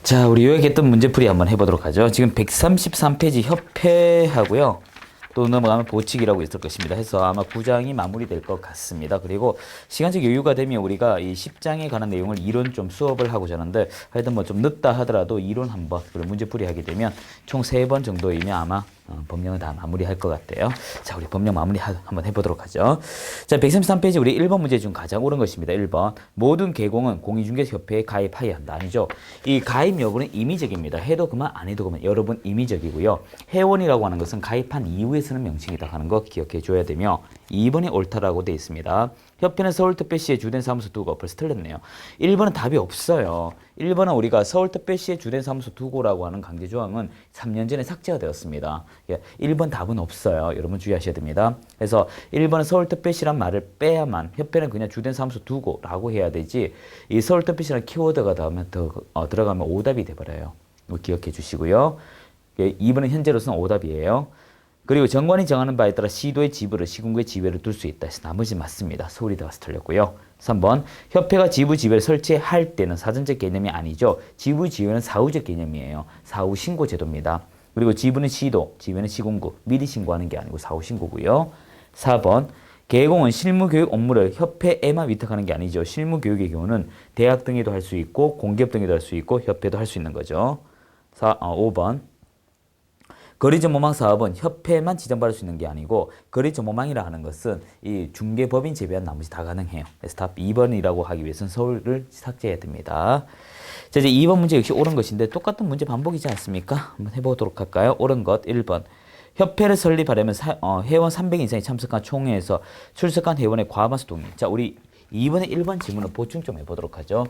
자, 우리 요약했던 문제풀이 한번 해보도록 하죠. 지금 133페이지 협회하고요. 또 넘어가면 보칙이라고 있을 것입니다. 해서 아마 9장이 마무리될 것 같습니다. 그리고 시간적 여유가 되면 우리가 이 10장에 관한 내용을 이론 좀 수업을 하고자 하는데 하여튼 뭐 좀 늦다 하더라도 이론 한번 그리고 문제풀이 하게 되면 총 3번 정도이면 아마 법령은 다 마무리할 것 같아요. 자, 우리 법령 마무리 한번 해보도록 하죠. 자, 133페이지 우리 1번 문제 중 가장 옳은 것입니다. 1번. 모든 계공은 공인중개협회에 가입하여야 한다. 아니죠. 이 가입 여부는 임의적입니다. 해도 그만 안 해도 그만 여러분 임의적이고요. 회원이라고 하는 것은 가입한 이후에 쓰는 명칭이다 하는 거 기억해 줘야 되며 2번이 옳다라고 되어 있습니다. 협회는 서울특별시의 주된 사무소 두고 벌써 틀렸네요. 1번은 답이 없어요. 1번은 우리가 서울특별시의 주된 사무소 두고라고 하는 강제조항은 3년 전에 삭제가 되었습니다. 1번 답은 없어요. 여러분 주의하셔야 됩니다. 그래서 1번은 서울특별시란 말을 빼야만 협회는 그냥 주된 사무소 두고라고 해야 되지 이 서울특별시라는 키워드가 들어가면 오답이 돼버려요. 이거 기억해 주시고요. 2번은 현재로서는 오답이에요. 그리고 정관이 정하는 바에 따라 시도의 지부를 시군구의 지배를 둘 수 있다 해서 나머지 맞습니다. 서울이 들어가서 틀렸고요. 3번 협회가 지부 지배를 설치할 때는 사전적 개념이 아니죠. 지부 지배는 사후적 개념이에요. 사후 신고 제도입니다. 그리고 지부는 시도, 지배는 시군구, 미리 신고하는 게 아니고 사후 신고고요. 4번 계공은 실무교육 업무를 협회에만 위탁하는 게 아니죠. 실무교육의 경우는 대학 등에도 할 수 있고 공기업 등에도 할 수 있고 협회도 할 수 있는 거죠. 5번 거리전모망 사업은 협회만 지정받을 수 있는 게 아니고 거리전모망이라 하는 것은 이 중개법인 제외한 나머지 다 가능해요. 그래서 답 2번이라고 하기 위해서는 서울을 삭제해야 됩니다. 자, 이제 2번 문제 역시 옳은 것인데 똑같은 문제 반복이지 않습니까? 한번 해보도록 할까요? 옳은 것 1번. 협회를 설립하려면 회원 300 이상이 참석한 총회에서 출석한 회원의 과반수 동의. 자, 우리 2번에 1번 질문을 보충 좀 해보도록 하죠.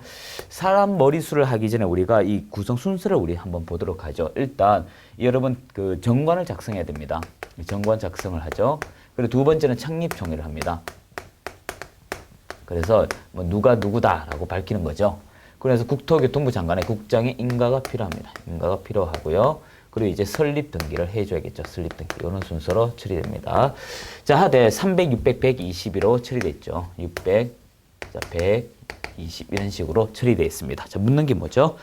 사람 머리수를 하기 전에 우리가 이 구성 순서를 우리 한번 보도록 하죠. 일단 여러분 그 정관을 작성해야 됩니다. 정관 작성을 하죠. 그리고 두 번째는 창립총회를 합니다. 그래서 뭐 누가 누구다라고 밝히는 거죠. 그래서 국토교통부 장관의 국장의 인가가 필요합니다. 인가가 필요하고요. 그리고 이제 설립 등기를 해줘야겠죠. 설립 등기. 이런 순서로 처리됩니다. 자, 하되 300, 600, 121로 처리됐죠. 600, 자, 120 이런 식으로 처리되어 있습니다. 자, 묻는 게 뭐죠?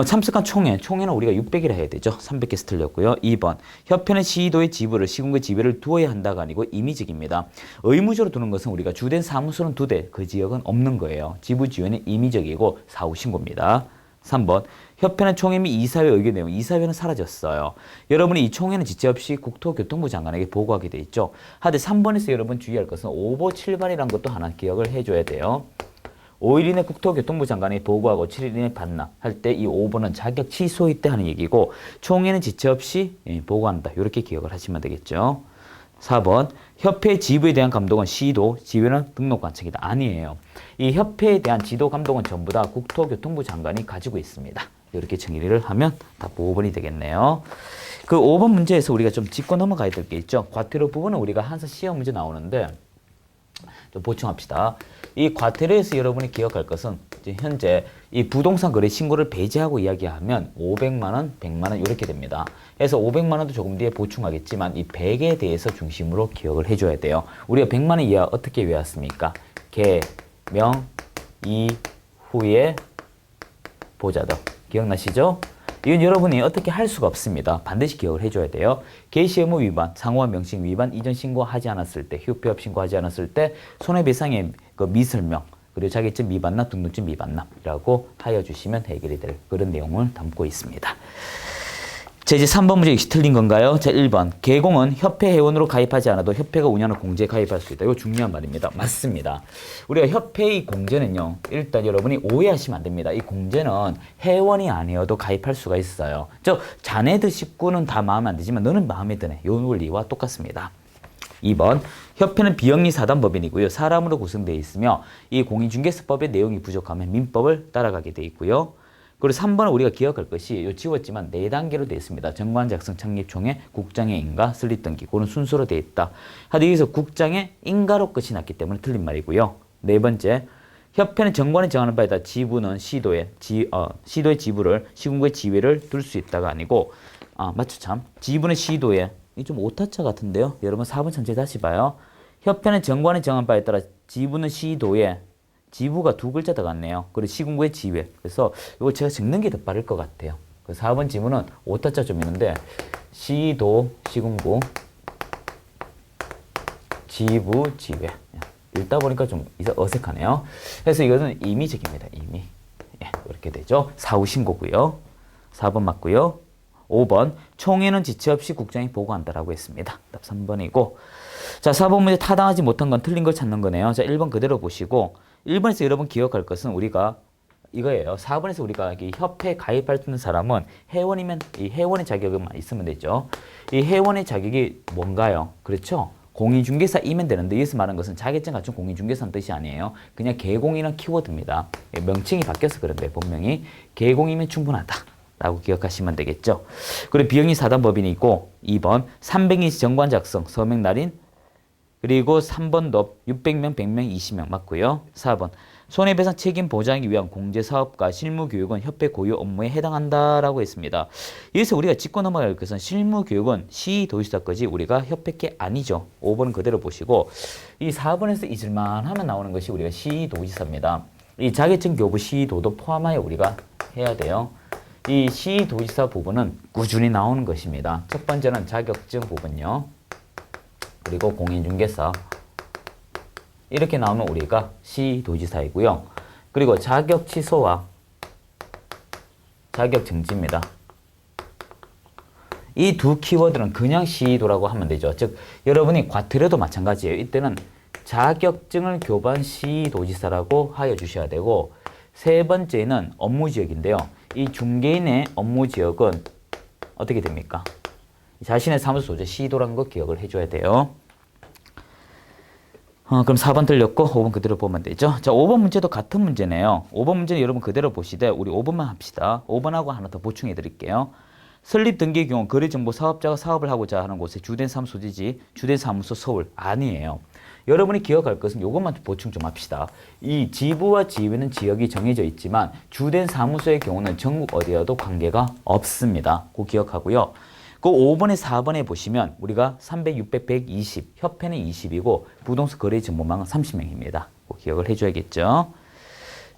참석한 총회는 우리가 600이라 해야 되죠. 300개에서 틀렸고요. 2번, 협회는 시도의 지부를, 시군구의 지배를 두어야 한다가 아니고 임의적입니다. 의무적으로 두는 것은 우리가 주된 사무소는 2대, 그 지역은 없는 거예요. 지부 지원은 임의적이고 사후 신고입니다. 3번, 협회는 총회 및 이사회 의견 내용, 이사회는 사라졌어요. 여러분이 이 총회는 지체 없이 국토교통부 장관에게 보고하게 돼 있죠. 하되 3번에서 여러분 주의할 것은 5보 7반이라는 것도 하나 기억을 해줘야 돼요. 5일 이내 국토교통부 장관이 보고하고 7일 이내 반납할 때 이 5번은 자격 취소일 때 하는 얘기고 총회는 지체 없이 보고한다. 이렇게 기억을 하시면 되겠죠. 4번 협회 지부에 대한 감독은 시도, 지회는 등록관청이다. 아니에요. 이 협회에 대한 지도 감독은 전부 다 국토교통부 장관이 가지고 있습니다. 이렇게 정리를 하면 답 5번이 되겠네요. 그 5번 문제에서 우리가 좀 짚고 넘어가야 될 게 있죠. 과태료 부분은 우리가 항상 시험 문제 나오는데 좀 보충합시다. 이 과태료에서 여러분이 기억할 것은 이제 현재 이 부동산 거래 신고를 배제하고 이야기하면 500만 원, 100만 원 이렇게 됩니다. 그래서 500만 원도 조금 뒤에 보충하겠지만 이 100에 대해서 중심으로 기억을 해줘야 돼요. 우리가 100만 원 이하 어떻게 외웠습니까? 개, 명, 이후에 보자더. 기억나시죠? 이건 여러분이 어떻게 할 수가 없습니다. 반드시 기억을 해줘야 돼요. 개시 의무 위반, 상호한 명칭 위반, 이전 신고하지 않았을 때, 휴폐업 신고하지 않았을 때 손해배상의 그 미설명, 그리고 자격증 미반납, 등록증 미반납이라고 하여 주시면 해결이 될 그런 내용을 담고 있습니다. 자, 이제 3번 문제 역시 틀린 건가요? 자, 1번. 계공은 협회 회원으로 가입하지 않아도 협회가 운영하는 공제에 가입할 수 있다. 이거 중요한 말입니다. 맞습니다. 우리가 협회의 공제는요, 일단 여러분이 오해하시면 안 됩니다. 이 공제는 회원이 아니어도 가입할 수가 있어요. 자네들 식구는 다 마음에 안 들지만 너는 마음에 드네. 요 원리와 똑같습니다. 2번. 협회는 비영리 사단법인이고요. 사람으로 구성되어 있으며 이 공인중개사법의 내용이 부족하면 민법을 따라가게 되어 있고요. 그리고 3번은 우리가 기억할 것이 요 지웠지만 4단계로 되어 있습니다. 정관 작성 창립총회, 국장의 인가, 설립 등기. 그런 순서로 되어 있다. 하여튼 여기서 국장의 인가로 끝이 났기 때문에 틀린 말이고요. 4번째, 협회는 정관이 정하는 바에 따라 지부는 시도의 지부를 시군구의 지위를 둘 수 있다가 아니고 맞죠 참. 지부는 시도에 이 좀 오타차 같은데요. 여러분 4번 천천히 다시 봐요. 협회는 정관이 정한 바에 따라 지부는 시도에 지부가 두 글자 들어갔네요. 그리고 시군구의 지회. 그래서 이걸 제가 적는 게 더 빠를 것 같아요. 그 4번 지문은 오타자 좀 있는데 시도, 시군구, 지부, 지회. 읽다 보니까 좀 어색하네요. 그래서 이것은 임의적입니다. 임의. 예, 이렇게 되죠. 사후신고고요. 4번 맞고요. 5번 총회는 지체 없이 국장이 보고한다라고 했습니다. 답 3번이고 자 4번 문제 타당하지 못한 건 틀린 걸 찾는 거네요. 자 1번 그대로 보시고 1번에서 여러분 기억할 것은 우리가 이거예요. 4번에서 우리가 이 협회에 가입할 사람은 회원이면 이 회원의 자격만 있으면 되죠. 이 회원의 자격이 뭔가요? 그렇죠? 공인중개사이면 되는데 여기서 말하는 것은 자격증 갖춘 공인중개사는 뜻이 아니에요. 그냥 개공이라는 키워드입니다. 명칭이 바뀌어서 그런데 본명이 개공이면 충분하다 라고 기억하시면 되겠죠. 그리고 비영리 사단법인이 있고 2번 300인 정관 작성 서명 날인 그리고 3번 업 600명 100명 20명 맞고요. 4번 손해배상 책임 보장하기 위한 공제사업과 실무교육은 협회 고유 업무에 해당한다라고 했습니다. 여기서 우리가 짚고 넘어갈 것은 실무교육은 시도지사 거지 우리가 협회 게 아니죠. 5번은 그대로 보시고 이 4번에서 잊을만 하면 나오는 것이 우리가 시도지사입니다. 이 자격증 교부 시도도 포함하여 우리가 해야 돼요. 이 시도지사 부분은 꾸준히 나오는 것입니다. 첫 번째는 자격증 부분요. 그리고 공인중개사 이렇게 나오면 우리가 시도지사이고요. 그리고 자격 취소와 자격 정지입니다. 이 두 키워드는 그냥 시도라고 하면 되죠. 즉 여러분이 과태료도 마찬가지예요. 이때는 자격증을 교부한 시도지사라고 하여 주셔야 되고 세 번째는 업무지역인데요. 이 중개인의 업무지역은 어떻게 됩니까? 자신의 사무소 소재 시도라는 거 기억을 해줘야 돼요. 그럼 4번 틀렸고 5번 그대로 보면 되죠. 자, 5번 문제도 같은 문제네요. 5번 문제는 여러분 그대로 보시되 우리 5번만 합시다. 5번하고 하나 더 보충해 드릴게요. 설립 등기의 경우 거래정보 사업자가 사업을 하고자 하는 곳에 주된 사무소지지 주된 사무소 서울 아니에요. 여러분이 기억할 것은 이것만 보충 좀 합시다. 이 지부와 지회는 지역이 정해져 있지만 주된 사무소의 경우는 전국 어디와도 관계가 없습니다. 그거 기억하고요. 그 5번에 4번에 보시면 우리가 300, 600, 120, 협회는 20이고 부동산 거래 정보망은 30명입니다. 꼭 기억을 해줘야겠죠.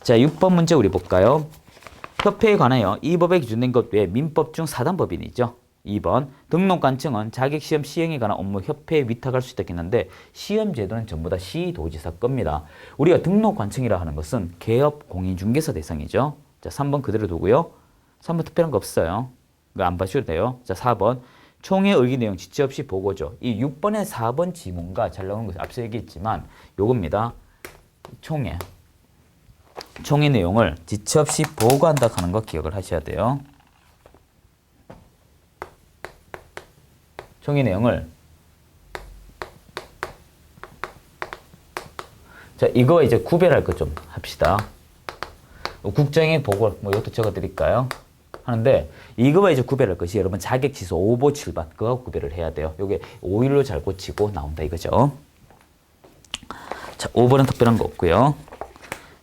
자, 6번 문제 우리 볼까요? 협회에 관하여 이 법에 기준된 것 외에 민법 중 사단법인이죠. 2번 등록관청은 자격시험 시행에 관한 업무 협회에 위탁할 수 있다겠는데 시험 제도는 전부 다 시도지사 겁니다. 우리가 등록관청이라 하는 것은 개업 공인중개사 대상이죠. 자, 3번 그대로 두고요. 3번 특별한 거 없어요. 이거 안 봐주셔도 돼요. 자, 4번 총회 의기 내용 지체 없이 보고죠. 이 6번에 4번 지문과 잘 나오는 것을 앞서 얘기했지만 요겁니다. 총회 내용을 지체 없이 보고한다 하는 거 기억을 하셔야 돼요. 총회 내용을 자, 이거 이제 구별할 것 좀 합시다. 국장의 보고 뭐 이것도 적어 드릴까요? 하는데 이거와 이제 구별할 것이 여러분 자격 취소 5보 7반 그거 구별을 해야 돼요. 요게 5일로 잘 고치고 나온다 이거죠. 자, 5번은 특별한 거 없고요.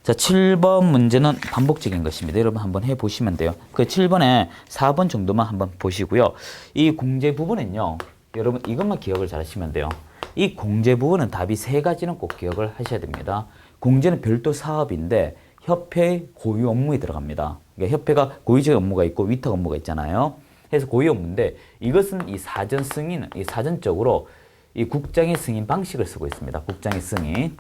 자, 7번 문제는 반복적인 것입니다. 여러분 한번 해 보시면 돼요. 그 7번에 4번 정도만 한번 보시고요. 이 공제 부분은요. 여러분 이것만 기억을 잘 하시면 돼요. 이 공제 부분은 답이 세 가지는 꼭 기억을 하셔야 됩니다. 공제는 별도 사업인데 협회의 고유 업무에 들어갑니다. 그러니까 협회가 고유적 업무가 있고 위탁 업무가 있잖아요. 그래서 고유 업무인데 이것은 이 사전 승인, 이 사전적으로 이 국장의 승인 방식을 쓰고 있습니다. 국장의 승인.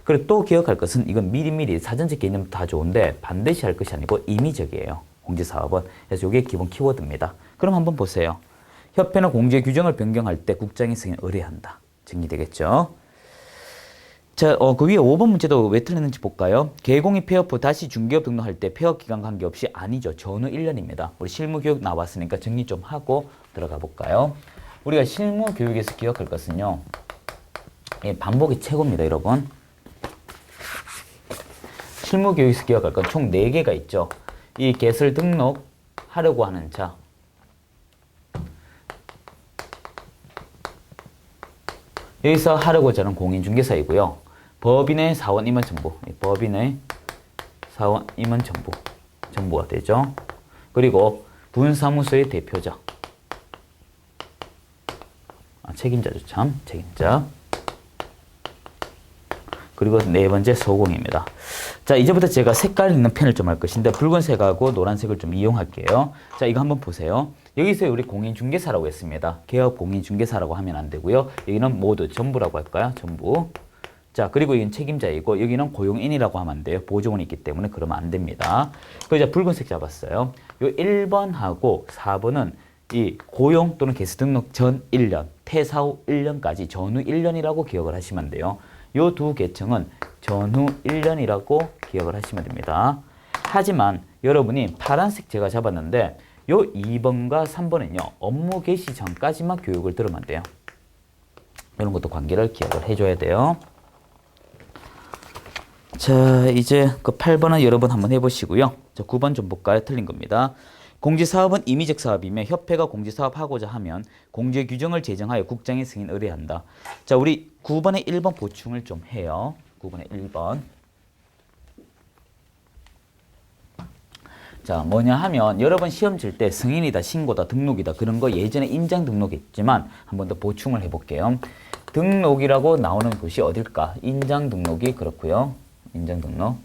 그리고 또 기억할 것은 이건 미리미리 사전적 개념 다 좋은데 반드시 할 것이 아니고 임의적이에요. 공제사업은. 그래서 이게 기본 키워드입니다. 그럼 한번 보세요. 협회는 공제 규정을 변경할 때 국장의 승인 의뢰한다. 정리되겠죠? 자, 그 위에 5번 문제도 왜 틀렸는지 볼까요? 개공이 폐업후 다시 중개업 등록할 때 폐업 기간 관계없이 아니죠. 전후 1년입니다. 우리 실무교육 나왔으니까 정리 좀 하고 들어가 볼까요? 우리가 실무교육에서 기억할 것은요. 반복이 최고입니다, 여러분. 실무교육에서 기억할 건 총 4개가 있죠. 이 개설 등록하려고 하는 자. 여기서 하려고자 하는 공인중개사이고요. 법인의 사원 임원 정보, 법인의 사원 임원 정보가 되죠. 그리고 분사무소의 대표자, 책임자죠, 참 책임자. 그리고 네 번째 소공입니다. 자, 이제부터 제가 색깔 있는 펜을 좀 할 것인데 붉은색하고 노란색을 좀 이용할게요. 자, 이거 한번 보세요. 여기서 우리 공인중개사라고 했습니다. 개업 공인중개사라고 하면 안 되고요. 여기는 모두 전부라고 할까요? 전부. 자, 그리고 이건 책임자이고 여기는 고용인이라고 하면 안 돼요. 보조원이 있기 때문에 그러면 안 됩니다. 그래서 이제 붉은색 잡았어요. 요 1번하고 4번은 이 고용 또는 개수 등록 전 1년, 퇴사 후 1년까지 전후 1년이라고 기억을 하시면 돼요. 요 두 계층은 전후 1년이라고 기억을 하시면 됩니다. 하지만 여러분이 파란색 제가 잡았는데 요 2번과 3번은요. 업무 개시 전까지만 교육을 들으면 돼요. 이런 것도 관계를 기억을 해줘야 돼요. 자, 이제 그 8번은 여러분 한번 해보시고요. 자, 9번 좀 볼까요? 틀린 겁니다. 공지사업은 임의적 사업이며 협회가 공지사업하고자 하면 공제규정을 제정하여 국장의 승인 의뢰한다. 자, 우리 9번에 1번 보충을 좀 해요. 9번에 1번. 자, 뭐냐 하면 여러분 시험 칠 때 승인이다, 신고다, 등록이다 그런 거 예전에 인장 등록했지만 한 번 더 보충을 해볼게요. 등록이라고 나오는 곳이 어딜까? 인장 등록이 그렇고요. 인장 등록.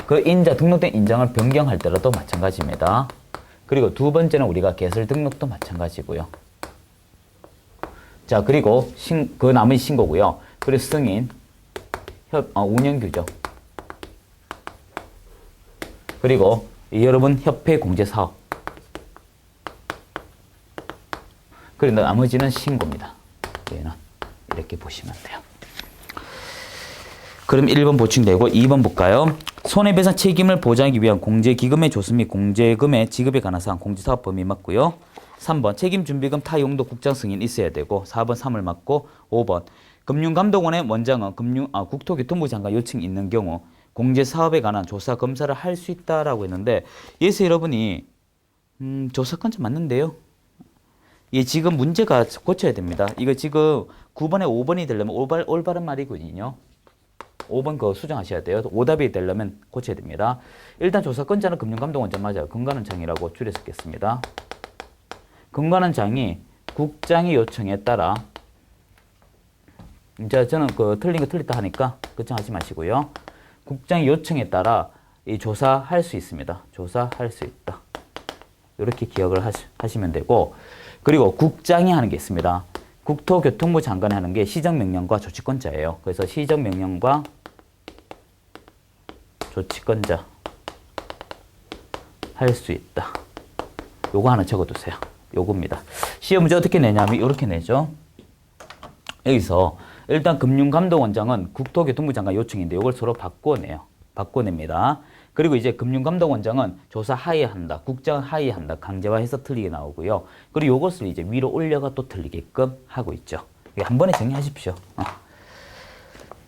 그 등록된 인장을 변경할 때라도 마찬가지입니다. 그리고 두 번째는 우리가 개설 등록도 마찬가지고요. 자, 그리고 그 나머지 신고고요. 그리고 승인, 운영규정. 그리고 여러분 협회 공제사업. 그리고 나머지는 신고입니다. 얘는 이렇게 보시면 돼요. 그럼 1번 보충되고 2번 볼까요? 손해배상 책임을 보장하기 위한 공제기금의 조수 및 공제금의 지급에 관한 사항 공제사업 범위 맞고요. 3번 책임준비금 타용도 국장 승인 있어야 되고 4번 3을 맞고 5번 금융감독원의 원장은 국토교통부 장관 요청이 있는 경우 공제사업에 관한 조사 검사를 할 수 있다라고 했는데 예서 여러분이 조사건자 맞는데요. 예, 지금 문제가 고쳐야 됩니다. 이거 지금 9번에 5번이 되려면 올바른 말이거든요. 5번 그거 수정하셔야 돼요. 오답이 되려면 고쳐야 됩니다. 일단 조사건자는 금융감독원장 맞아요. 금관원장이라고 줄여 쓰겠습니다. 금관원장이 국장의 요청에 따라 이제 저는 그 틀린 거 틀렸다 하니까 걱정하지 마시고요. 국장의 요청에 따라 이 조사할 수 있습니다. 조사할 수 있다. 이렇게 기억을 하시면 되고 그리고 국장이 하는 게 있습니다. 국토교통부 장관이 하는 게 시정명령과 조치권자예요. 그래서 시정명령과 조치권자 할 수 있다. 요거 하나 적어두세요. 요겁니다. 시험 문제 어떻게 내냐면 이렇게 내죠. 여기서 일단 금융감독원장은 국토교통부 장관 요청인데 요걸 서로 바꿔내요. 바꿔냅니다. 그리고 이제 금융감독원장은 조사 하에 한다. 국장 하에 한다. 강제화해서 틀리게 나오고요. 그리고 요것을 이제 위로 올려가 또 틀리게끔 하고 있죠. 한 번에 정리하십시오.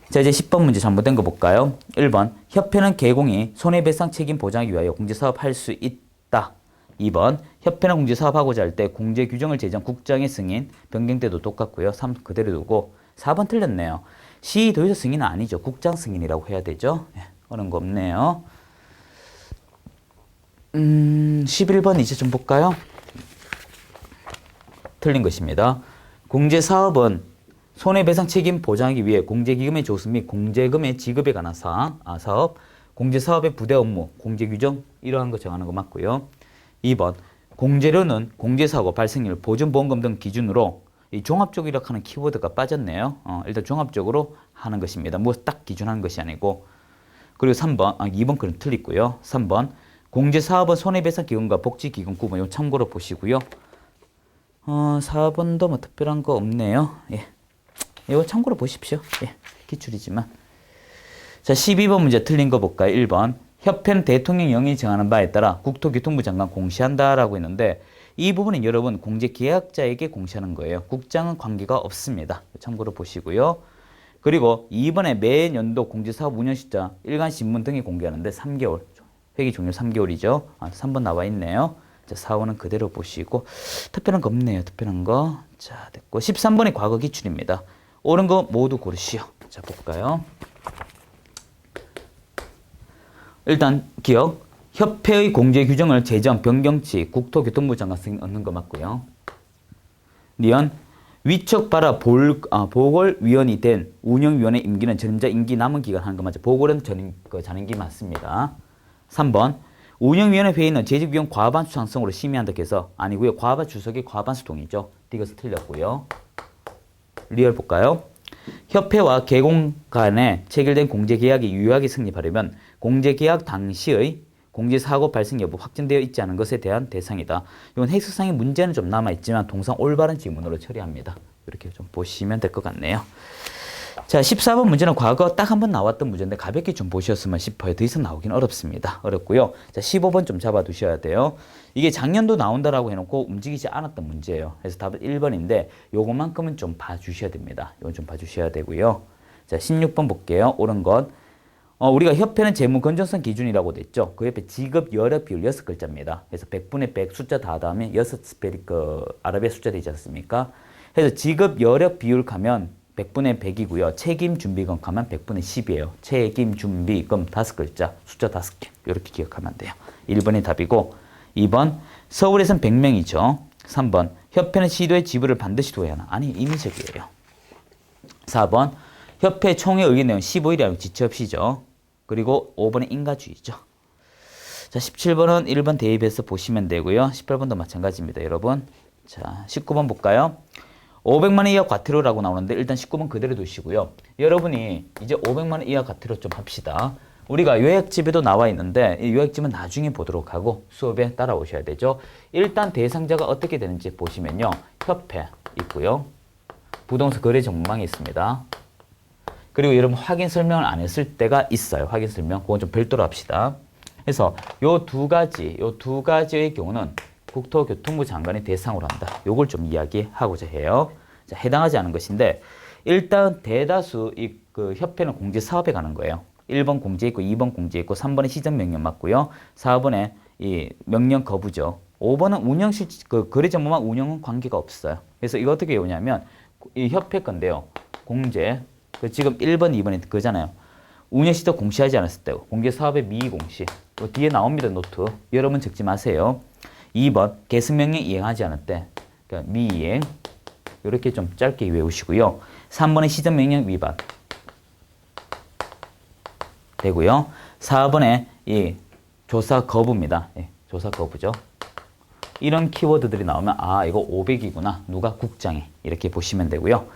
자, 이제 10번 문제 잘못된 거 볼까요? 1번 협회는 개공이 손해배상 책임 보장하기 위하여 공제사업 할 수 있다. 2번 협회는 공제사업하고자 할 때 공제규정을 제정 국장의 승인 변경 때도 똑같고요. 3 그대로 두고 4번 틀렸네요. 시도의사 승인은 아니죠. 국장 승인이라고 해야 되죠. 어려운 거 없네요. 11번 이제 좀 볼까요? 틀린 것입니다. 공제사업은 손해배상 책임 보장하기 위해 공제기금의 조수 및 공제금의 지급에 관한 사업, 공제사업의 부대 업무, 공제규정 이러한 거 정하는 거 맞고요. 2번 공제료는 공제사고 발생률, 보증보험금 등 기준으로 이 종합적이라고 하는 키워드가 빠졌네요. 일단 종합적으로 하는 것입니다. 뭐 딱 기준하는 것이 아니고. 그리고 2번 글은 틀리고요. 3번 공제사업은 손해배상기금과 복지기금 구분 이거 참고로 보시고요. 4번도 뭐 특별한 거 없네요. 예. 이거 참고로 보십시오. 예. 기출이지만. 자, 12번 문제 틀린 거 볼까요? 1번 협회는 대통령 영이 정하는 바에 따라 국토교통부 장관 공시한다라고 했는데 이 부분은 여러분 공제계약자에게 공시하는 거예요. 국장은 관계가 없습니다. 참고로 보시고요. 그리고 2번에 매년도 공제사업 운영 시자, 일간신문 등이 공개하는데 3개월. 회기 종료 3개월이죠. 3번 나와 있네요. 자, 4번은 그대로 보시고 특별한 거 없네요. 특별한 거. 자, 됐고 13번이 과거 기출입니다. 옳은 거 모두 고르시오. 자, 볼까요? 일단 기억. 협회의 공제 규정을 제정, 변경 시 국토교통부 장관 승인 얻는 거 맞고요. 니은 위촉 발화 보궐위원이 된 운영위원회 임기는 전임자 임기 남은 기간 하는 거 맞죠? 보궐은 전임기 맞습니다. 3번 운영위원회 회의는 재직위원 과반수 찬성으로 심의한다 해서 아니고요. 과반 주석이 과반수 동의죠. 이것은 틀렸고요. 리얼 볼까요? 협회와 개공 간에 체결된 공제계약이 유효하게 성립하려면 공제계약 당시의 공제사고 발생 여부 확정되어 있지 않은 것에 대한 대상이다. 이건 해석상의 문제는 좀 남아있지만 통상 올바른 지문으로 처리합니다. 이렇게 좀 보시면 될 것 같네요. 자, 14번 문제는 과거 딱 한 번 나왔던 문제인데 가볍게 좀 보셨으면 싶어요. 더 이상 나오긴 어렵습니다. 어렵고요. 자, 15번 좀 잡아두셔야 돼요. 이게 작년도 나온다라고 해놓고 움직이지 않았던 문제예요. 그래서 답은 1번인데 요것만큼은 좀 봐주셔야 됩니다. 이건 좀 봐주셔야 되고요. 자, 16번 볼게요. 옳은 것. 우리가 협회는 재무 건전성 기준이라고 됐죠. 그 옆에 지급 여력 비율 6글자입니다. 그래서 100분의 100 숫자 다 다음에 6스펠이 아라비아 숫자 되지 않습니까? 그래서 지급 여력 비율 가면 100분의 100이고요. 책임 준비금 가면 100분의 10이에요. 책임 준비금 5글자, 숫자 5개. 이렇게 기억하면 돼요. 1번이 답이고 2번 서울에선 100명이죠. 3번 협회는 시도의 지불을 반드시 둬야 하나? 아니, 임의적이에요. 4번 협회 총회 의견 내용 15일이 아니고 지체 없이죠. 그리고 5번은 인가주의죠. 자, 17번은 1번 대입해서 보시면 되고요. 18번도 마찬가지입니다, 여러분. 자, 19번 볼까요? 500만 원 이하 과태료라고 나오는데 일단 19번 그대로 두시고요. 여러분이 이제 500만 원 이하 과태료 좀 합시다. 우리가 요약집에도 나와 있는데 이 요약집은 나중에 보도록 하고 수업에 따라오셔야 되죠. 일단 대상자가 어떻게 되는지 보시면요. 협회 있고요. 부동산 거래 전문망이 있습니다. 그리고 여러분 확인 설명을 안 했을 때가 있어요. 확인 설명. 그건 좀 별도로 합시다. 그래서 요 두 가지의 경우는 국토교통부 장관이 대상으로 한다. 요걸 좀 이야기하고자 해요. 자, 해당하지 않은 것인데 일단 대다수 그 협회는 공제 사업에 가는 거예요. 1번 공제 있고 2번 공제 있고 3번에 시정 명령 맞고요. 4번에 이 명령 거부죠. 5번은 거래 전문망 운영은 관계가 없어요. 그래서 이거 어떻게 오냐면 이 협회 건데요. 공제 지금 1번, 2번이 그잖아요. 운영 시도 공시하지 않았을 때 공제 사업의 미공시. 뒤에 나옵니다. 노트. 여러분 적지 마세요. 2번 계승명령 이행하지 않을 때 그러니까 미이행. 이렇게 좀 짧게 외우시고요. 3번은 시정명령 위반 되고요. 4번에 이 조사 거부입니다. 예, 조사 거부죠. 이런 키워드들이 나오면 아, 이거 500이구나. 누가 국장이. 이렇게 보시면 되고요.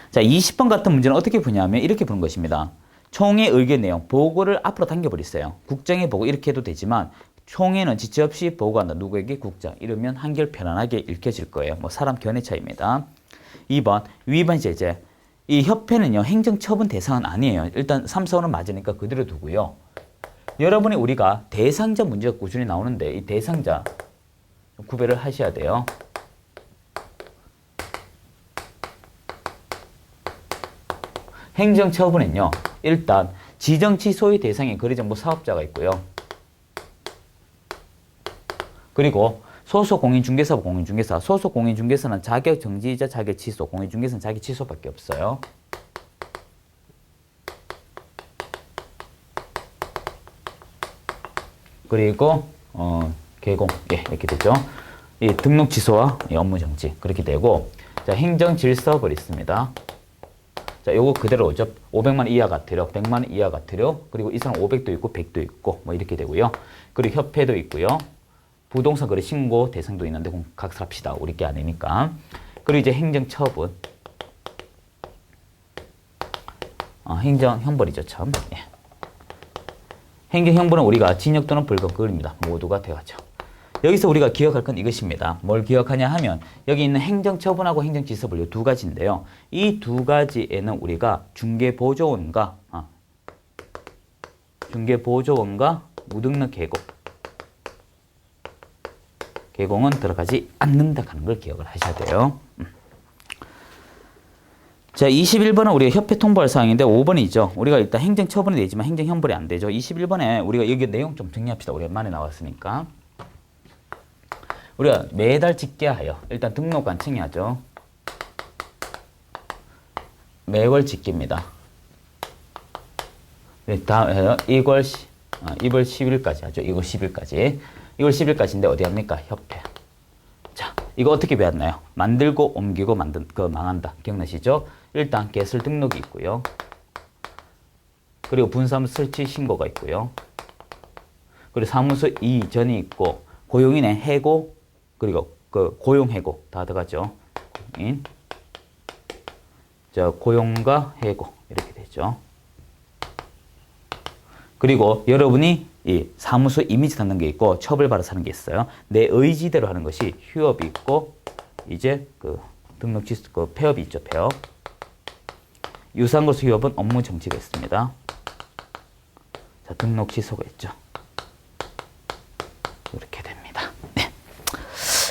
자, 20번 같은 문제는 어떻게 푸냐면 이렇게 푸는 것입니다. 총회 의견 내용, 보고를 앞으로 당겨버렸어요. 국장의 보고 이렇게 해도 되지만 총회는 지체 없이 보고한다. 누구에게? 국장. 이러면 한결 편안하게 읽혀질 거예요. 뭐 사람 견해 차이입니다. 2번 위반 제재. 이 협회는요. 행정처분 대상은 아니에요. 일단 3, 4, 5는 맞으니까 그대로 두고요. 여러분이 우리가 대상자 문제가 꾸준히 나오는데 이 대상자 구별을 하셔야 돼요. 행정처분은요. 일단 지정치 소유 대상의 거래정보 사업자가 있고요. 그리고 소속 공인중개사와 공인중개사. 소속 공인중개사는 자격 정지이자 자격 취소. 공인중개사는 자격 취소밖에 없어요. 그리고 개공. 예, 이렇게 되죠. 이 등록 취소와 업무 정지. 그렇게 되고 자, 행정 질서벌 있습니다. 자, 요거 그대로 오죠. 500만 원 이하 과태료, 100만 원 이하 과태료, 그리고 이 사람 500도 있고 100도 있고 뭐 이렇게 되고요. 그리고 협회도 있고요. 부동산 거래 신고 대상도 있는데 각설합시다. 우리 게 아니니까. 그리고 이제 행정처분. 행정형벌이죠, 참. 예. 행정형벌은 우리가 징역 또는 벌금 그겁니다. 모두가 되어가죠. 여기서 우리가 기억할 건 이것입니다. 뭘 기억하냐 하면 여기 있는 행정처분하고 행정지서벌 이 두 가지인데요. 이 두 가지에는 우리가 중개보조원과 무등록 개공은 들어가지 않는다 하는 걸 기억을 하셔야 돼요. 자, 21번은 우리가 협회 통보할 사항인데 5번이죠. 우리가 일단 행정처분이 되지만 행정형벌이 안 되죠. 21번에 우리가 여기 내용 좀 정리합시다. 오랜만에 나왔으니까. 우리가 매달 집계하여 일단 등록관 청약하죠. 매월 집계입니다. 다음 2월 10일까지 하죠. 2월 10일까지. 2월 10일까지인데 어디 합니까? 협회. 자, 이거 어떻게 배웠나요? 만들고 옮기고 망한다. 기억나시죠? 일단 개설 등록이 있고요. 그리고 분사무소 설치 신고가 있고요. 그리고 사무소 이전이 있고 고용인의 해고 그리고 그 고용 해고 다 들어가죠. 고용인. 자, 고용과 해고 이렇게 되죠. 그리고 여러분이 이 사무소 이미지 담는 게 있고 처벌받아서 하는 게 있어요. 내 의지대로 하는 것이 휴업이 있고 이제 그 등록 취소 그 폐업이 있죠. 폐업. 유상거수 휴업은 업무 정지가 있습니다. 자, 등록 취소가 있죠. 이렇게 됩니다. 네.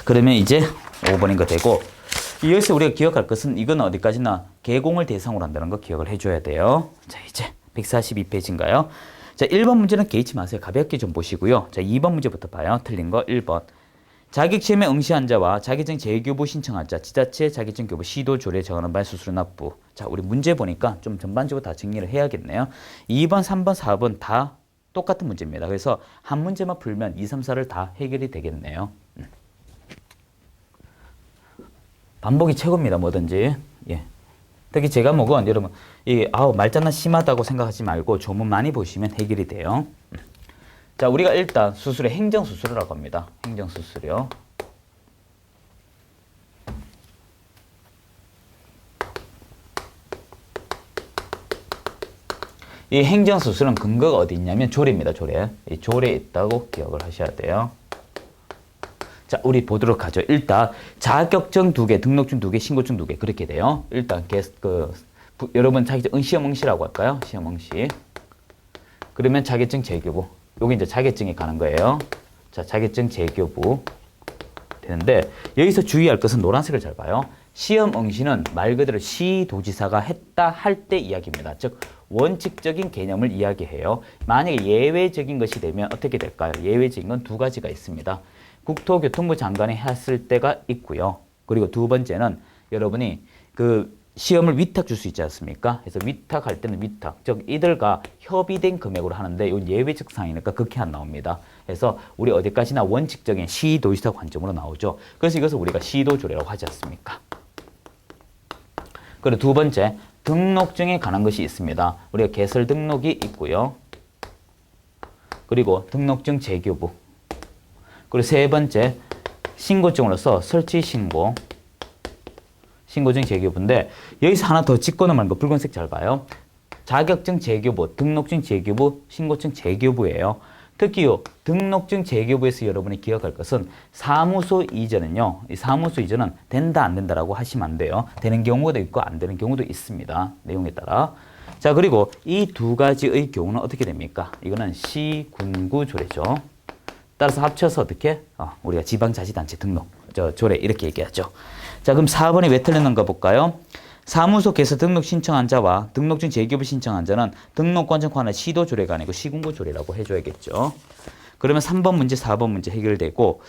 그러면 이제 5번인 거 되고 여기서 우리가 기억할 것은 이건 어디까지나 개공을 대상으로 한다는 거 기억을 해줘야 돼요. 자, 이제 142페이지인가요? 자, 1번 문제는 개의치 마세요. 가볍게 좀 보시고요. 자, 2번 문제부터 봐요. 틀린 거 1번. 자격시험에 응시한 자와 자격증 재교부 신청한 자, 지자체 자격증 교부 시도 조례 정하는 바에 수수료 납부. 자, 우리 문제 보니까 좀 전반적으로 다 정리를 해야겠네요. 2번, 3번, 4번 다 똑같은 문제입니다. 그래서 한 문제만 풀면 2, 3, 4를 다 해결이 되겠네요. 반복이 최고입니다. 뭐든지. 예. 특히 제가 먹은 여러분 말장난 심하다고 생각하지 말고 조문 많이 보시면 해결이 돼요. 자, 우리가 일단 수수료 행정수수료라고 합니다. 행정수수료. 이 행정수수료는 근거가 어디 있냐면 조례입니다. 조례. 이 조례에 있다고 기억을 하셔야 돼요. 자, 우리 보도록 하죠. 일단 자격증 2개, 등록증 2개, 신고증 2개 그렇게 돼요. 일단 여러분 자격증 시험 응시라고 할까요? 시험 응시. 그러면 자격증 재교부. 여기 이제 자격증이 가는 거예요. 자, 자격증 재교부 되는데 여기서 주의할 것은 노란색을 잘 봐요. 시험 응시는 말 그대로 시도지사가 했다 할 때 이야기입니다. 즉 원칙적인 개념을 이야기해요. 만약에 예외적인 것이 되면 어떻게 될까요? 예외적인 건 두 가지가 있습니다. 국토교통부 장관이 했을 때가 있고요. 그리고 두 번째는 여러분이 그 시험을 위탁 줄 수 있지 않습니까? 그래서 위탁할 때는 위탁, 즉 이들과 협의된 금액으로 하는데 이건 예외적 사항이니까 그렇게 안 나옵니다. 그래서 우리 어디까지나 원칙적인 시도지사 관점으로 나오죠. 그래서 이것을 우리가 시도조례라고 하지 않습니까? 그리고 두 번째, 등록증에 관한 것이 있습니다. 우리가 개설 등록이 있고요. 그리고 등록증 재교부. 그리고 세 번째, 신고증으로서 설치 신고. 신고증 재교부인데 여기서 하나 더 짚고 넘어가는 거 붉은색 잘 봐요. 자격증 재교부, 등록증 재교부, 신고증 재교부예요. 특히 등록증 재교부에서 여러분이 기억할 것은 사무소 이전은요. 이 사무소 이전은 된다 안 된다라고 하시면 안 돼요. 되는 경우도 있고 안 되는 경우도 있습니다. 내용에 따라. 자, 그리고 이 두 가지의 경우는 어떻게 됩니까? 이거는 시군구 조례죠. 따라서 합쳐서 어떻게? 우리가 지방자치단체 등록 조례 이렇게 얘기하죠. 자, 그럼 4번이 왜 틀렸는가 볼까요? 사무소 개설 등록 신청한 자와 등록증 재교부 신청한 자는 등록관청 관할 시도조례가 아니고 시군구조례라고 해줘야겠죠. 그러면 3번 문제, 4번 문제 해결되고,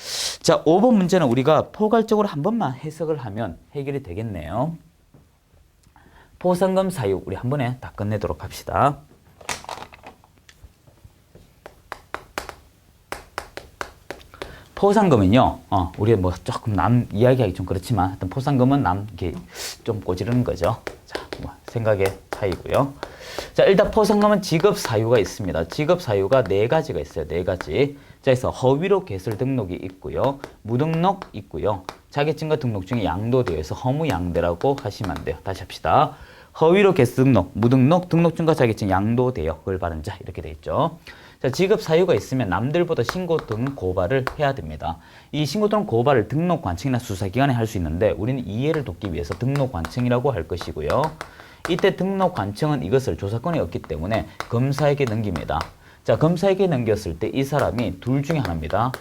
자, 5번 문제는 우리가 포괄적으로 한 번만 해석을 하면 해결이 되겠네요. 포상금 사유 우리 한 번에 다 끝내도록 합시다. 포상금은요, 우리 뭐 조금 남 이야기하기 좀 그렇지만, 하여튼 포상금은 남 이렇게 좀 꼬지르는 거죠. 자, 뭐 생각의 차이고요. 자, 일단 포상금은 지급 사유가 있습니다. 지급 사유가 네 가지가 있어요. 네 가지. 자, 그래서 허위로 개설 등록이 있고요, 무등록 있고요, 자격증과 등록증이 양도되어 있어 허무양대라고 하시면 안 돼요. 다시 합시다. 허위로 개설 등록, 무등록, 등록증과 자격증 양도되어 그걸 바른 자 이렇게 돼 있죠. 자, 지급 사유가 있으면 남들보다 신고 또는 고발을 해야 됩니다. 이 신고 또는 고발을 등록관청이나 수사기관에 할 수 있는데 우리는 이해를 돕기 위해서 등록관청이라고 할 것이고요. 이때 등록관청은 이것을 조사권이 없기 때문에 검사에게 넘깁니다. 자, 검사에게 넘겼을 때 이 사람이 둘 중에 하나입니다.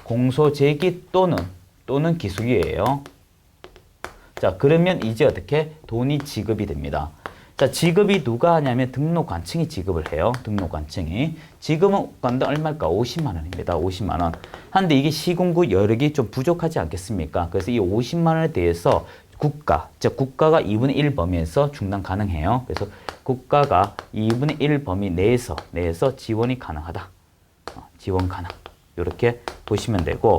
공소제기 또는 기소유예요. 자, 그러면 이제 어떻게? 돈이 지급이 됩니다. 자, 지급이 누가 하냐면 등록관청이 지급을 해요. 등록관청이. 지금은 건당 얼마일까? 50만 원입니다. 50만 원. 한데 이게 시군구 여력이 좀 부족하지 않겠습니까? 그래서 이 50만 원에 대해서 국가가 2분의 1 범위에서 충당 가능해요. 그래서 국가가 2분의 1 범위 내에서 지원이 가능하다. 지원 가능. 이렇게 보시면 되고,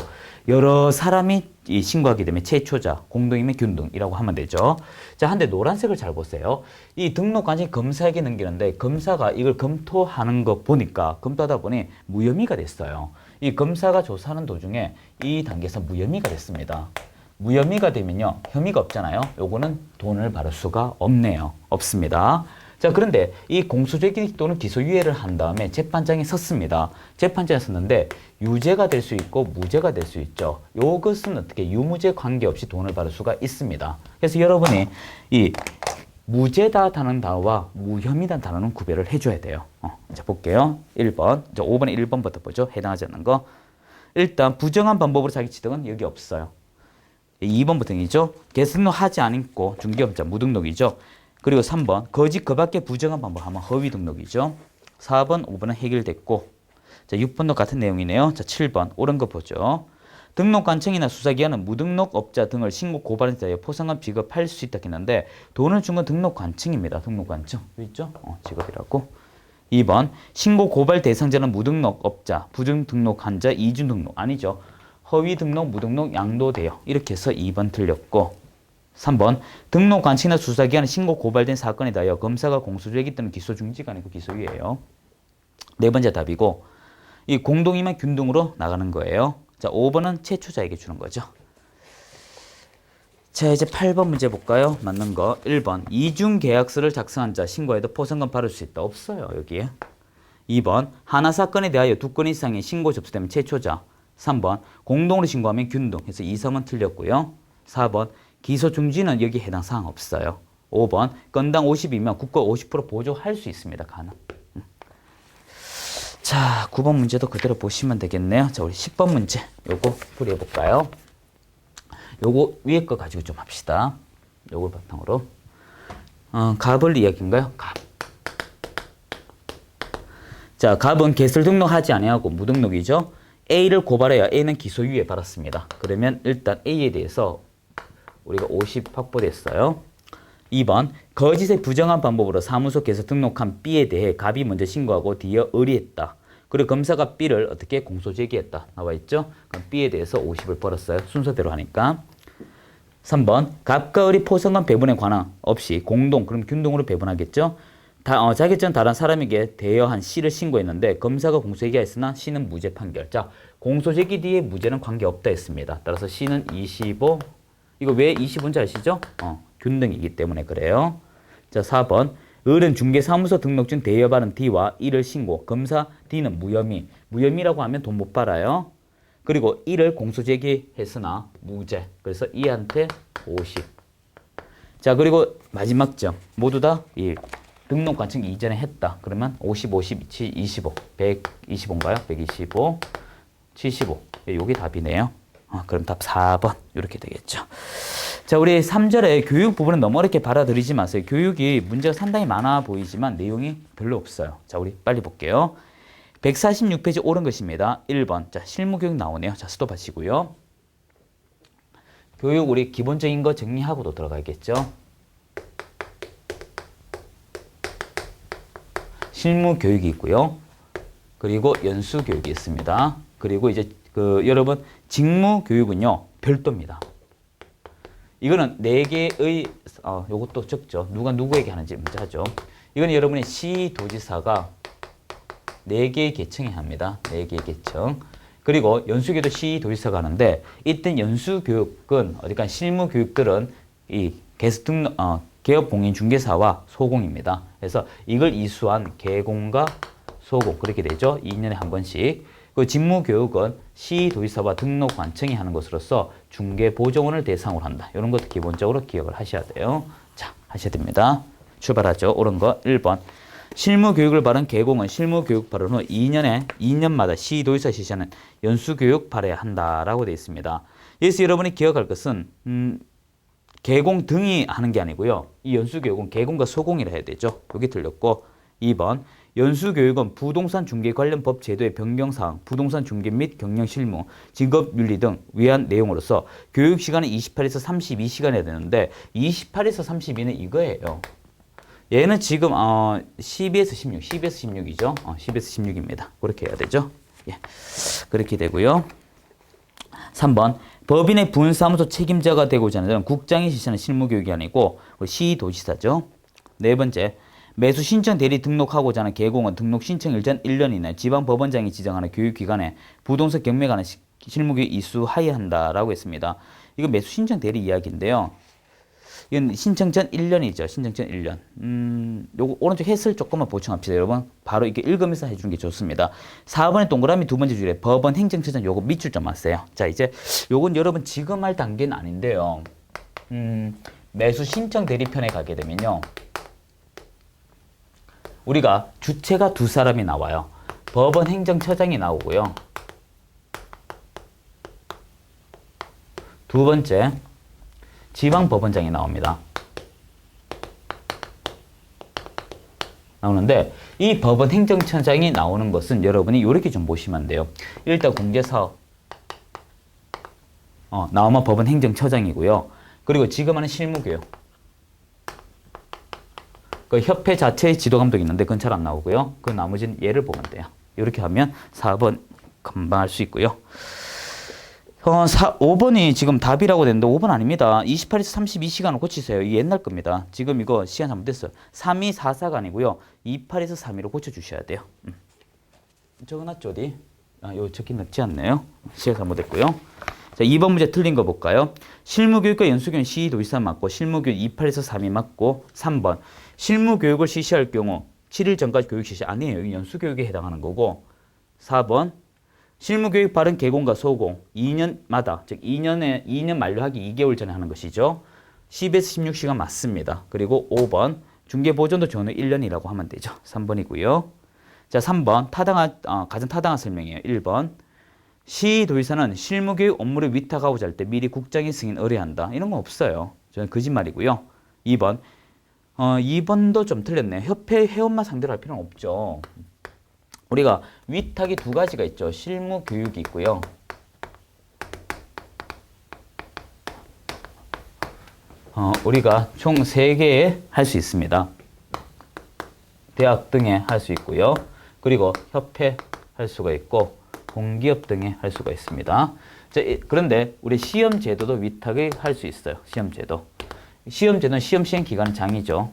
여러 사람이 이 신고하게 되면 최초자, 공동이면 균등이라고 하면 되죠. 자, 한데 노란색을 잘 보세요. 이 등록 관청이 검사에게 넘기는데 검사가 이걸 검토하는 거 보니까 검토하다 보니 무혐의가 됐어요. 이 검사가 조사하는 도중에 이 단계에서 무혐의가 됐습니다. 무혐의가 되면요, 혐의가 없잖아요. 요거는 돈을 받을 수가 없네요. 없습니다. 자, 그런데 이 공소제기 또는 기소유예를 한 다음에 재판장에 섰습니다. 재판장에 섰는데 유죄가 될 수 있고 무죄가 될 수 있죠. 이것은 어떻게 유무죄 관계없이 돈을 받을 수가 있습니다. 그래서 여러분이 이 무죄다라는 단어와 무혐의다는 단어는 구별을 해줘야 돼요. 자, 볼게요. 1번, 5번에 1번부터 보죠. 해당하지 않는 거. 일단 부정한 방법으로 자기 취득은 여기 없어요. 2번부터이죠. 개수등록하지 않고 중개업자 무등록이죠. 그리고 3번 거짓 그 밖에 부정한 방법 하면 허위 등록이죠. 4번, 5번은 해결됐고, 자, 6번도 같은 내용이네요. 자, 7번 옳은 거 보죠. 등록관청이나 수사기관은 무등록업자 등을 신고 고발에 대하여 포상금 지급할 수 있다 했는데 돈을 준 건 등록관청입니다. 등록관청 여기 있죠? 지급이라고. 2번 신고 고발 대상자는 무등록업자, 부등록한 자, 이중등록 아니죠. 허위 등록, 무등록, 양도돼요. 이렇게 해서 2번 틀렸고, 3번 등록관청이나 수사기관은 신고 고발된 사건에 대하여 검사가 공소제기 또는 기소 중지가 아니고 기소유예요. 네 번째 답이고, 이 공동이면 균등으로 나가는 거예요. 자, 5번은 최초자에게 주는 거죠. 자, 이제 8번 문제 볼까요? 맞는 거. 1번 이중계약서를 작성한 자 신고해도 포상금 받을 수 있다. 없어요, 여기에. 2번 하나 사건에 대하여 두 건 이상의 신고 접수되면 최초자. 3번 공동으로 신고하면 균등. 해서 2, 3은 틀렸고요. 4번 기소 중지는 여기 해당 사항 없어요. 5번 건당 50이면 국가 50% 보조할 수 있습니다. 가능. 자, 9번 문제도 그대로 보시면 되겠네요. 자, 우리 10번 문제 요거 풀이해볼까요? 요거 위에 거 가지고 좀 합시다. 요걸 바탕으로. 갑을 이야기인가요? 갑. 자, 갑은 개설 등록하지 아니하고 무등록이죠. A를 고발해야 A는 기소유예 받았습니다. 그러면 일단 A에 대해서 우리가 50 확보됐어요. 2번 거짓의 부정한 방법으로 사무소 개설 등록한 B에 대해 갑이 먼저 신고하고 뒤에 의뢰했다. 그리고 검사가 B를 어떻게 공소제기했다. 나와 있죠? 그럼 B에 대해서 50을 벌었어요. 순서대로 하니까. 3번 갑과 을이 포상금 배분에 관한 없이 공동, 그럼 균등으로 배분하겠죠? 자격증 다른 사람에게 대여한 C를 신고했는데 검사가 공소제기했으나 C는 무죄 판결. 자, 공소제기 뒤에 무죄는 관계없다 했습니다. 따라서 C는 25. 이거 왜 25인지 아시죠? 균등이기 때문에 그래요. 자, 4번 을은 중개사무소 등록증 대여받은 D와 E를 신고, 검사 D는 무혐의. 무혐의라고 하면 돈 못 받아요. 그리고 E를 공소제기했으나 무죄. 그래서 E한테 50. 자, 그리고 마지막 점. 모두 다 이 등록관청 이전에 했다. 그러면 50, 50, 25. 125인가요? 125, 75. 요게 답이네요. 그럼 답 4번. 이렇게 되겠죠. 자, 우리 3절에 교육 부분은 너무 어렵게 받아들이지 마세요. 교육이 문제가 상당히 많아 보이지만 내용이 별로 없어요. 자, 우리 빨리 볼게요. 146페이지 옳은 것입니다. 1번. 자, 실무교육 나오네요. 자, 스톱하시고요. 교육 우리 기본적인 거 정리하고도 들어가겠죠. 실무교육이 있고요. 그리고 연수교육이 있습니다. 그리고 이제 여러분 직무교육은요. 별도입니다. 이거는 4개의 요것도 적죠. 누가 누구에게 하는지 먼저 하죠. 이건 여러분이 시도지사가 4개의 계층에 합니다. 4개의 계층. 그리고 연수교도 시도지사가 하는데 이때 연수교육은 어디간 실무교육들은 이 개업공인중개사와 소공입니다. 그래서 이걸 이수한 개공과 소공 그렇게 되죠. 2년에 한 번씩. 그 직무교육은 시도지사와 등록관청이 하는 것으로서 중개보조원을 대상으로 한다. 이런 것도 기본적으로 기억을 하셔야 돼요. 자, 하셔야 됩니다. 출발하죠. 옳은 거 1번. 실무교육을 받은 개공은 실무교육 발효 후 2년마다 시도지사 실시하는 연수교육 발해야 한다라고 되어 있습니다. 여기서 여러분이 기억할 것은 개공 등이 하는 게 아니고요. 이 연수교육은 개공과 소공이라 해야 되죠. 여기 틀렸고 2번. 연수교육은 부동산 중개 관련 법 제도의 변경사항, 부동산 중개 및 경영 실무, 직업윤리 등 위한 내용으로서 교육시간은 28에서 32시간이어야 되는데 28에서 32는 이거예요. 얘는 지금 12에서 16, 10에서 16이죠. 10에서 16입니다. 그렇게 해야 되죠. 예. 그렇게 되고요. 3번 법인의 분사무소 책임자가 되고자 하는 자는 국장이 실시하는 실무교육이 아니고 시도지사죠. 네 번째, 매수 신청 대리 등록하고자 하는 개공은 등록 신청 일전 1년 이내 지방법원장이 지정하는 교육기관에 부동산 경매 관한 실무교육 이수하여야 한다라고 했습니다. 이거 매수 신청 대리 이야기인데요. 이건 신청 전 1년이죠. 신청 전 1년. 요거 오른쪽 해설 조금만 보충합시다. 여러분 바로 이렇게 읽으면서 해주는 게 좋습니다. 4번의 동그라미 두 번째 줄에 법원 행정처장 요거 밑줄 좀 하세요. 자, 이제 요건 여러분 지금 할 단계는 아닌데요. 매수 신청 대리편에 가게 되면요. 우리가 주체가 두 사람이 나와요. 법원 행정처장이 나오고요. 두 번째, 지방법원장이 나옵니다. 나오는데 이 법원 행정처장이 나오는 것은 여러분이 이렇게 좀 보시면 돼요. 일단 공제사업 나오면 법원 행정처장이고요. 그리고 지금 하는 실무교육 그 협회 자체의 지도감독이 있는데 그건 잘 안 나오고요. 그 나머지는 예를 보면 돼요. 이렇게 하면 4번 금방 할 수 있고요. 5번이 지금 답이라고 되는데 5번 아닙니다. 28에서 32시간을 고치세요. 이게 옛날 겁니다. 지금 이거 시간 잘못됐어요. 3244가 아니고요. 28에서 32로 고쳐주셔야 돼요. 적어놨죠 어디? 요 적기 넣지 않네요. 시간 잘못됐고요. 자, 2번 문제 틀린 거 볼까요? 실무교육과 연수교육 시도지사 맞고 실무교육 28에서 3이 맞고 3번 실무교육을 실시할 경우 7일 전까지 교육 실시 아니에요. 연수교육에 해당하는 거고 4번 실무교육 발행 개공과 소공 2년마다 즉 2년 만료하기 2개월 전에 하는 것이죠. 10에서 16시간 맞습니다. 그리고 5번 중개보존도 전후 1년이라고 하면 되죠. 3번이고요. 자, 3번 가장 타당한 설명이에요. 1번 시도지사는 실무교육 업무를 위탁하고자 할 때 미리 국장의 승인 의뢰한다. 이런 거 없어요. 저는 거짓말이고요. 2번 2번도 좀 틀렸네요. 협회 회원만 상대로 할 필요는 없죠. 우리가 위탁이 두 가지가 있죠. 실무교육이 있고요. 우리가 총 3개 할 수 있습니다. 대학 등에 할 수 있고요. 그리고 협회 할 수가 있고 공기업 등에 할 수가 있습니다. 자, 그런데 우리 시험제도도 위탁을 할 수 있어요. 시험제도. 시험제도는 시험 시행 기간은 장이죠.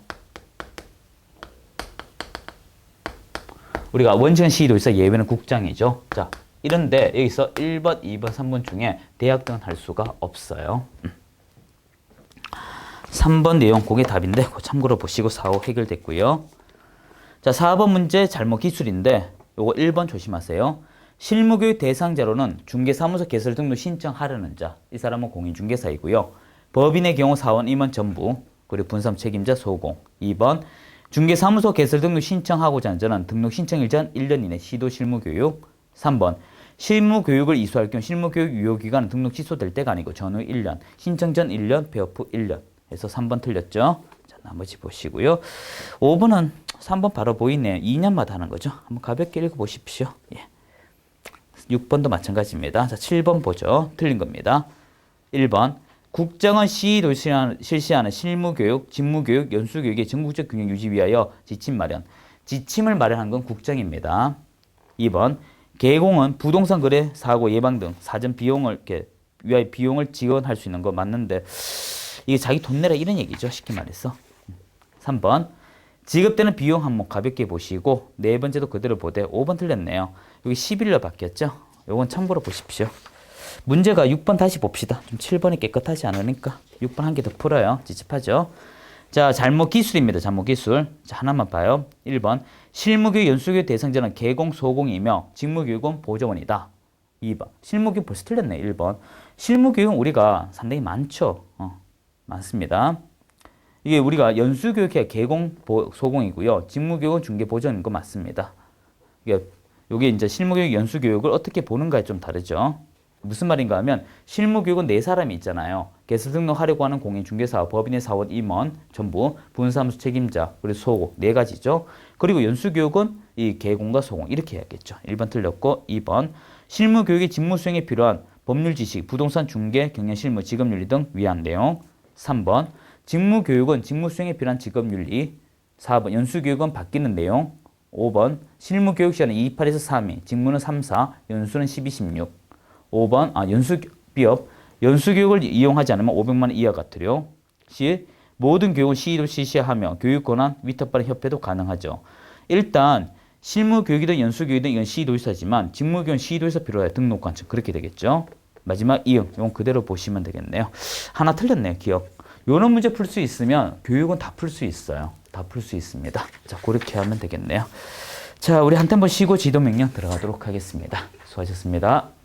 우리가 원천 시도지사 예외는 국장이죠. 자, 이런데 여기서 1번, 2번, 3번 중에 대학 등은 할 수가 없어요. 3번 내용 그게 답인데 참고로 보시고 4, 5 해결됐고요. 자, 4번 문제 잘못 기술인데 요거 1번 조심하세요. 실무교육 대상자로는 중개사무소 개설 등록 신청하려는 자, 이 사람은 공인중개사이고요. 법인의 경우 사원, 임원 전부, 그리고 분산 책임자 소공. 2번 중개사무소 개설 등록 신청하고자 하는 자는 등록 신청 일전 1년 이내 시도 실무교육. 3번 실무교육을 이수할 경우 실무교육 유효기간은 등록 취소될 때가 아니고 전후 1년, 신청 전 1년, 폐업 후 1년 해서 3번 틀렸죠. 자, 나머지 보시고요. 5번은 3번 바로 보이네요. 2년마다 하는 거죠. 한번 가볍게 읽어보십시오. 예. 6번도 마찬가지입니다. 자, 7번 보죠. 틀린 겁니다. 1번 국정원 시도지사가 실시하는 실무교육, 직무교육, 연수교육의 전국적 균형 유지 위하여 지침 마련. 지침을 마련한 건 국정입니다. 2번 개공은 부동산 거래 사고 예방 등 사전 비용을 이렇게 위하여 비용을 지원할 수 있는 거 맞는데 이게 자기 돈 내라 이런 얘기죠. 쉽게 말해서. 3번 지급되는 비용 항목 가볍게 보시고 네 번째도 그대로 보되 5번 틀렸네요. 여기 11로 바뀌었죠. 요건 참고로 보십시오. 문제가 6번 다시 봅시다. 좀 7번이 깨끗하지 않으니까 6번 한 개 더 풀어요. 찝찝하죠. 자, 잘못 기술입니다. 잘못 기술. 자, 하나만 봐요. 1번 실무교육 연수교육 대상자는 개공, 소공이며 직무교육은 보조원이다. 2번 실무교육 벌써 틀렸네. 1번 실무교육은 우리가 상당히 많죠. 많습니다. 이게 우리가 연수교육의 개공, 소공이고요. 직무교육은 중개보전인 거 맞습니다. 이게 이제 실무교육, 연수교육을 어떻게 보는가에 좀 다르죠. 무슨 말인가 하면 실무교육은 네 사람이 있잖아요. 개설 등록하려고 하는 공인중개사, 법인의 사원, 임원, 전부, 분사무소 책임자, 그리고 소공 네 가지죠. 그리고 연수교육은 이 개공과 소공 이렇게 해야겠죠. 1번 틀렸고 2번 실무교육의 직무 수행에 필요한 법률 지식, 부동산 중개, 경영 실무, 직업윤리 등 위한 내용. 3번 직무교육은 직무 수행에 필요한 직업윤리. 4번 연수교육은 바뀌는 내용. 5번 실무교육 시간은 28에서 3일, 직무는 3, 4, 연수는 12, 16. 5번 연수비업 연수교육을 이용하지 않으면 500만 원 이하 같으려. C. 모든 교육을 시도 실시하며 교육권한 위탁받은 협회도 가능하죠. 일단 실무교육이든 연수교육이든 이건 시도지사지만 직무교육은 시도지사 필요해 등록관청 그렇게 되겠죠. 마지막 이응 이건 그대로 보시면 되겠네요. 하나 틀렸네요. 기억. 요런 문제 풀 수 있으면 교육은 다 풀 수 있어요. 다 풀 수 있습니다. 자, 그렇게 하면 되겠네요. 자, 우리 한템 쉬고 지도 명령 들어가도록 하겠습니다. 수고하셨습니다.